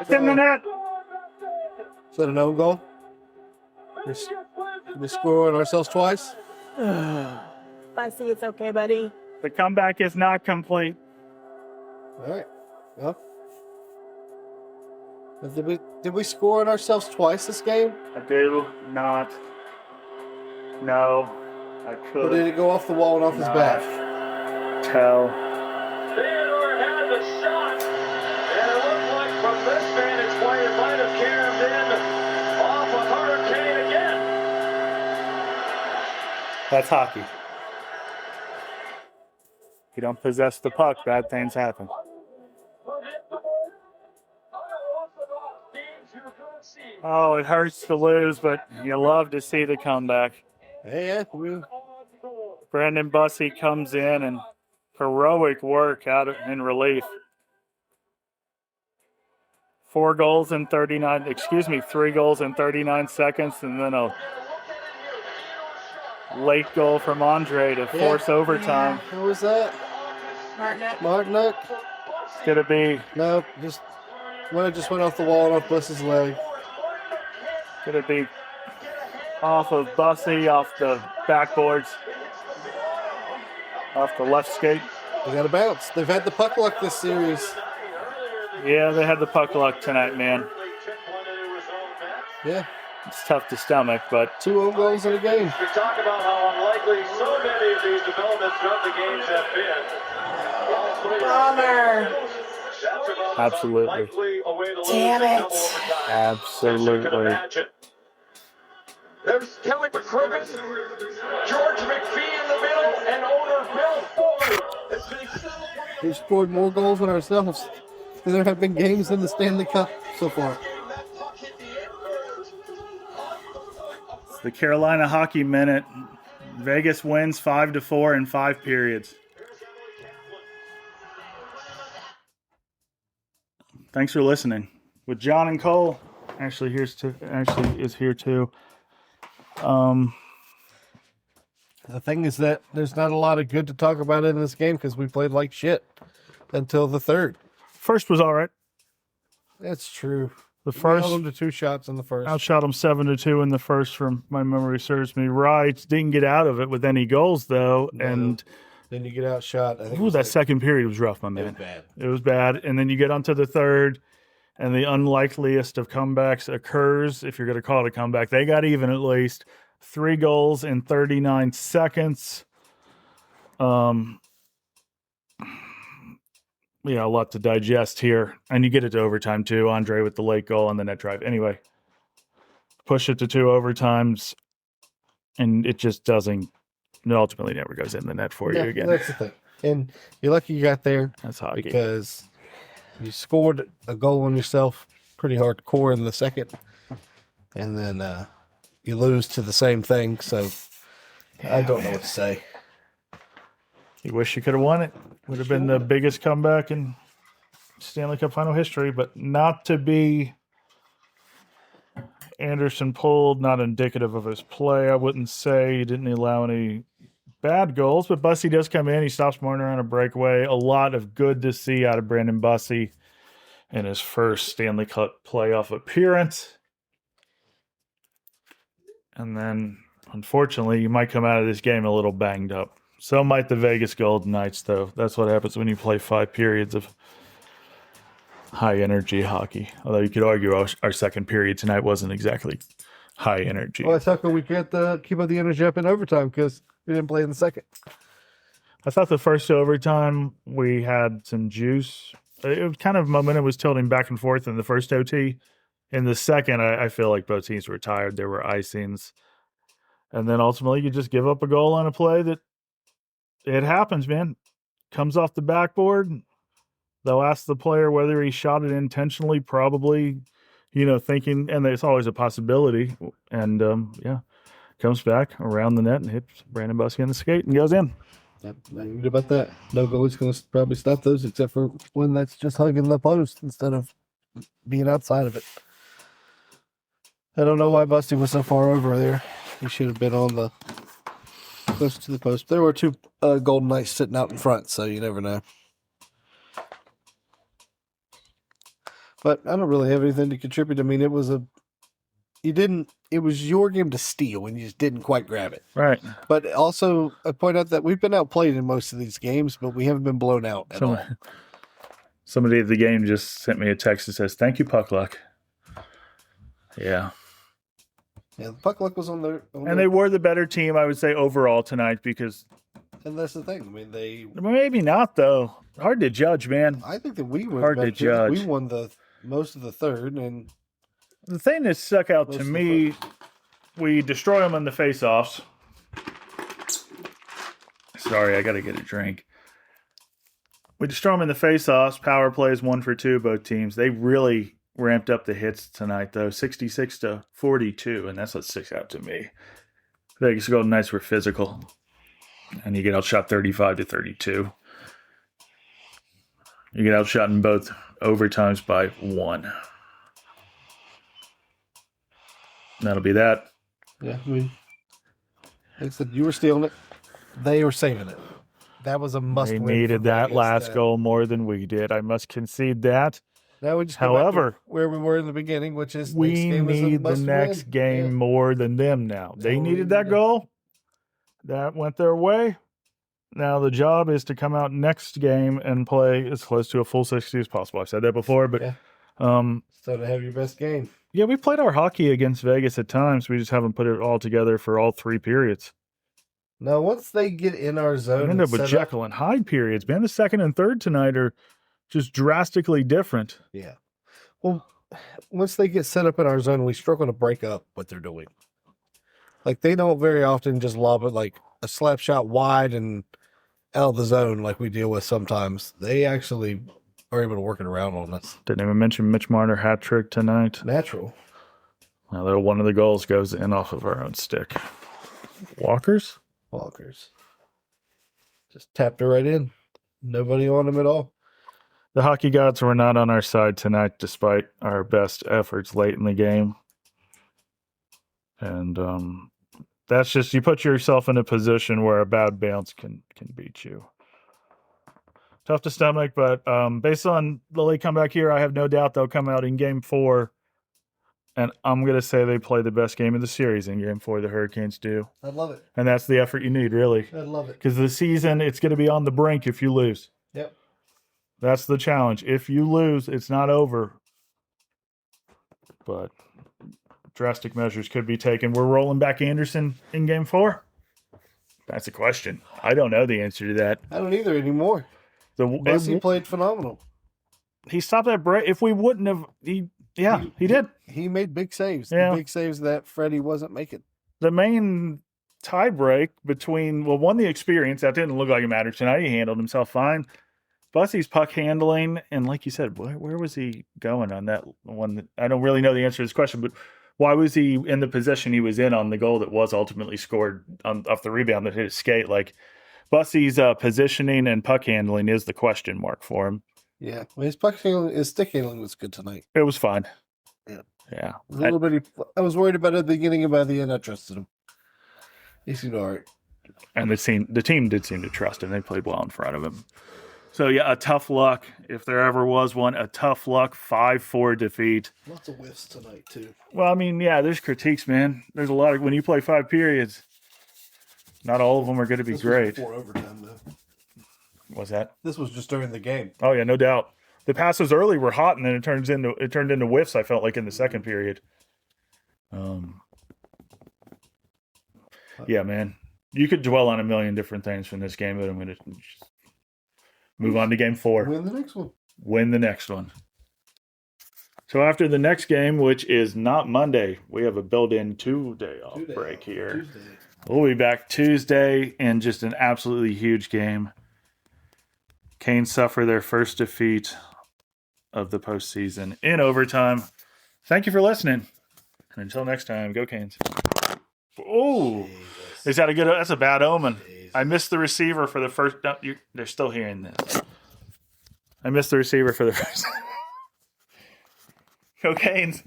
It's in the net. Is that an own goal? We score on ourselves twice? Bussy, it's okay, buddy. The comeback is not complete. All right. Well, did we score on ourselves twice this game? I do not. No, I could. Or did it go off the wall and off his back? Tell. Theodore had the shot, and it looked like from this vantage point it might have caromed in off a hurricane again. That's hockey. You don't possess the puck, bad things happen. Oh, it hurts to lose, but you love to see the comeback. Yeah, Brandon Bussey comes in and heroic work in relief. 3 goals in 39 seconds, and then a late goal from Andre to force overtime. Who was that? Martinek. Could it be? No, just went off the wall and off Buss's leg. Could it be off of Bussey, off the backboards, off the left skate? They got to bounce. They've had the puck luck this series. Yeah, they had the puck luck tonight, man. Yeah. It's tough to stomach, but 2 own goals in a game. We talk about how unlikely so many of these developments throughout the games have been. Bummer. Absolutely. Damn it. Absolutely. There's Kelly McCrimmon, George McPhee in the middle, and owner Bill Fuller. We've scored more goals than ourselves. There have been games in the Stanley Cup so far. It's the Carolina Hockey Minute. Vegas wins 5-4 in 5 periods. Thanks for listening. With John and Cole, Ashley is here too. The thing is that there's not a lot of good to talk about in this game because we played like shit until the third. First was all right. That's true. The first, we held them to 2 shots in the first. Outshot them 7-2 in the first, from my memory serves me right. Didn't get out of it with any goals though, No. and then you get outshot. I think that second period was rough, my man. It was bad. It was bad, and then you get onto the third, and the unlikeliest of comebacks occurs. If you're going to call it a comeback, they got even at least. 3 goals in 39 seconds. A lot to digest here. And you get it to overtime, too. Andre with the late goal on the net drive. Anyway, push it to 2 overtimes, and it just doesn't. It ultimately never goes in the net for you again. That's the thing. And you're lucky you got there. That's hockey. Because you scored a goal on yourself pretty hardcore in the second. And then you lose to the same thing. So I don't know what to say. You wish you could have won it. Would have been the biggest comeback in Stanley Cup Final history, but not to be. Anderson pulled, not indicative of his play. I wouldn't say he didn't allow any bad goals, but Bussey does come in. He stops Marner on a breakaway. A lot of good to see out of Brandon Bussey in his first Stanley Cup playoff appearance. And then, unfortunately, you might come out of this game a little banged up. So might the Vegas Golden Knights, though. That's what happens when you play 5 periods of high-energy hockey. Although you could argue our second period tonight wasn't exactly high energy. Well, that's how come we can't keep up the energy up in overtime because we didn't play in the second. I thought the first overtime we had some juice. It was kind of momentum was tilting back and forth in the first OT. In the second, I feel like both teams were tired. There were icings. And then ultimately you just give up a goal on a play that it happens, man. Comes off the backboard. They'll ask the player whether he shot it intentionally, probably, thinking, and it's always a possibility. And, comes back around the net and hits Brandon Bussey on the skate and goes in. Yep, not good about that. No goalie's going to probably stop those except for when that's just hugging the post instead of being outside of it. I don't know why Bussey was so far over there. He should have been on the close to the post. There were two Golden Knights sitting out in front, so you never know. But I don't really have anything to contribute. I mean, it was your game to steal, and you just didn't quite grab it. Right. But also, I point out that we've been outplayed in most of these games, but we haven't been blown out at all. Somebody at the game just sent me a text that says, "Thank you, puck luck." Yeah. Yeah, the puck luck was on their. And they were the better team, I would say, overall tonight because. And that's the thing. I mean, Maybe not, though. Hard to judge, man. I think that we were Hard to judge. We won most of the third, and the thing that stuck out to me, we destroy them in the face-offs. Sorry, I got to get a drink. We destroy them in the face-offs. Power plays 1 for 2, both teams. They really ramped up the hits tonight, though, 66-42, and that's what sticks out to me. Vegas Golden Knights were physical, and you get outshot 35-32. You get outshot in both overtimes by 1. That'll be that. yeah, I mean, like I said, you were stealing it. They were saving it. That was a must-win. They needed for that Vegas. last goal more than we did. I must concede that. Now we just go back However, to where we were in the beginning, which is we next game is a need the must-win. next game Yeah. more than them now. They Totally needed that need it. goal. That went their way. Now the job is to come out next game and play as close to a full 60 as possible. I've said that before, but Yeah. um, So to have your best game. yeah, we played our hockey against Vegas at times. We just haven't put it all together for all 3 periods. Now, once they get in our We zone, end up with and set up- Jekyll and Hyde periods. Man, the second and third tonight are just drastically different. Yeah. Well, once they get set up in our zone, we struggle to break up what they're doing. Like, they don't very often just lob it like a slap shot wide and out of the zone like we deal with sometimes. They actually are able to work it around on us. Didn't even mention Mitch Marner hat trick tonight. Natural. Now, one of the goals goes in off of our own stick. Walkers? Walkers. Just tapped her right in. Nobody on him at all. The hockey gods were not on our side tonight, despite our best efforts late in the game. And that's just, you put yourself in a position where a bad bounce can beat you. Tough to stomach, but based on the late comeback here, I have no doubt they'll come out in Game 4. And I'm going to say they play the best game of the series in Game 4, the Hurricanes do. I'd love it. And that's the effort you need, really. I'd love it. Because the season, it's going to be on the brink if you lose. Yep. That's the challenge. If you lose, it's not over. But drastic measures could be taken. We're rolling back Anderson in Game 4? That's a question. I don't know the answer to that. I don't either anymore. Bussy played phenomenal. He stopped that break. If we wouldn't have, he did. He made big saves. Yeah. The big saves that Freddie wasn't making. The main tie break between, one, the experience. That didn't look like it mattered tonight. He handled himself fine. Bussy's puck handling, and like you said, where was he going on that one? I don't really know the answer to this question, but why was he in the position he was in on the goal that was ultimately scored off the rebound that hit his skate? Like, Bussy's positioning and puck handling is the question mark for him. Yeah. Well, his stick handling was good tonight. It was fine. Yeah. Yeah. A little bit. I was worried about it at the beginning, and by the end, I trusted him. He seemed all right. And the team did seem to trust him. They played well in front of him. So, yeah, a tough luck, if there ever was one, a tough luck 5-4 defeat. Lots of whiffs tonight, too. Well, I mean, yeah, there's critiques, man. There's a lot of, when you play 5 periods, not all of them are going to be great. Before overtime, though. What's that? This was just during the game. Oh, yeah, no doubt. The passes early were hot, and then it turned into whiffs, I felt like, in the second period. Yeah, man. You could dwell on a million different things from this game, but I'm going to move on to Game 4. Win the next one. Win the next one. So after the next game, which is not Monday, we have a built-in 2-day off break here. Tuesday. We'll be back Tuesday in just an absolutely huge game. Canes suffer their first defeat of the postseason in overtime. Thank you for listening. And until next time, go Canes. Oh, is that that's a bad omen. I missed the receiver for the first. No, they're still hearing this. I missed the receiver for the first. Go Canes.